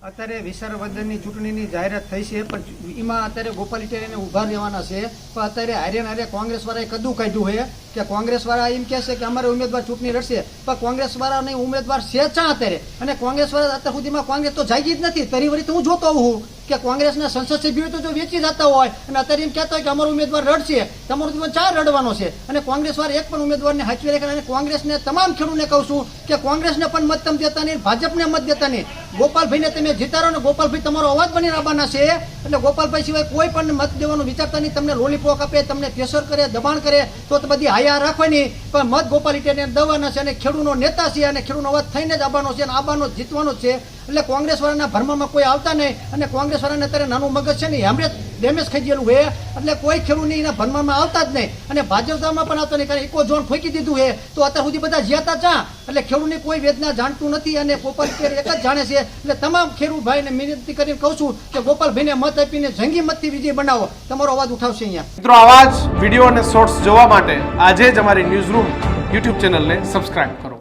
અત્યારે વિસર્જનની ચૂંટણીની જાહેરાત થઈ છે, પણ એમાં અત્યારે ગોપાલ ઇટાલિયાને ઊભા રહેવાના છે. પણ અત્યારે હારે કોંગ્રેસવાળાએ કદું કાઢ્યું છે કે કોંગ્રેસવાળા એમ કહે છે કે અમારે ઉમેદવાર ચૂંટણી લડશે, પણ કોંગ્રેસવાળાની ઉમેદવાર છે ચા અત્યારે. અને કોંગ્રેસવાળા અત્યાર સુધીમાં કોંગ્રેસ તો જાગી જ નથી. તરી વળી તો હું જોતો હોઉં કે કોંગ્રેસના સંસદ સભ્યો તો જો વેચી જતા હોય અને અત્યારે એમ કહેતા હોય કે અમારો ઉમેદવાર લડશે, તમારો ઉમેદવાર ચા લડવાનો છે. અને કોંગ્રેસવાળા એક પણ ઉમેદવારને હાચવી રાખે. અને કોંગ્રેસને તમામ ખેડૂતને કહું છું કે કોંગ્રેસને પણ મત તમે દેતા નહીં, ભાજપને મત દેતા નહીં. ગોપાલભાઈને તમે જીતાડો ને ગોપાલભાઈ તમારો અવાજ બની આવવાના છે. એટલે ગોપાલભાઈ સિવાય કોઈ પણ મત દેવાનું વિચારતા નહીં. તમને લોલીપોક આપે, તમને પ્રેશર કરે, દબાણ કરે તો બધી હાયા રાખવાની, પણ મત ગોપાલ ઇટાલિયાને દેવાના છે. અને ખેડૂતનો નેતા છે અને ખેડૂતનો અવાજ થઈને જ આવવાનો છે અને આવવાનો જીતવાનો છે. એટલે કોંગ્રેસવાળાના ભરમામાં કોઈ આવતા નહીં. અને કોંગ્રેસવાળાને અત્યારે નાનું મગજ છે ને એમણે ડેમેજ થઈ ગયેલું છે. એટલે કોઈ ખેડૂતની એના ભરમામાં આવતા જ નહીં અને ભાજપમાં પણ આવતા નહીં. કારણ ઇકો ઝોન ફૂંકી દીધું છે તો અત્યાર સુધી બધા જ્યાતા ચા. એટલે ખેડૂતની કોઈ વેદના જાણતું નથી અને ગોપાલ ઇટાલિયા એક જ જાણે છે. એટલે તમામ ખેડૂત ભાઈને વિનંતી કરીને કહું છું કે ગોપાલભાઈને મત આપીને જંગી મતથી વિજય બનાવો. તમારો અવાજ ઉઠાવશે અહીંયા. મિત્રો, આવા જ વિડીયો અને શોર્ટ્સ જોવા માટે આજે જ અમારી ન્યૂઝ રૂમ યુટ્યુબ ચેનલને સબસ્ક્રાઇબ કરો.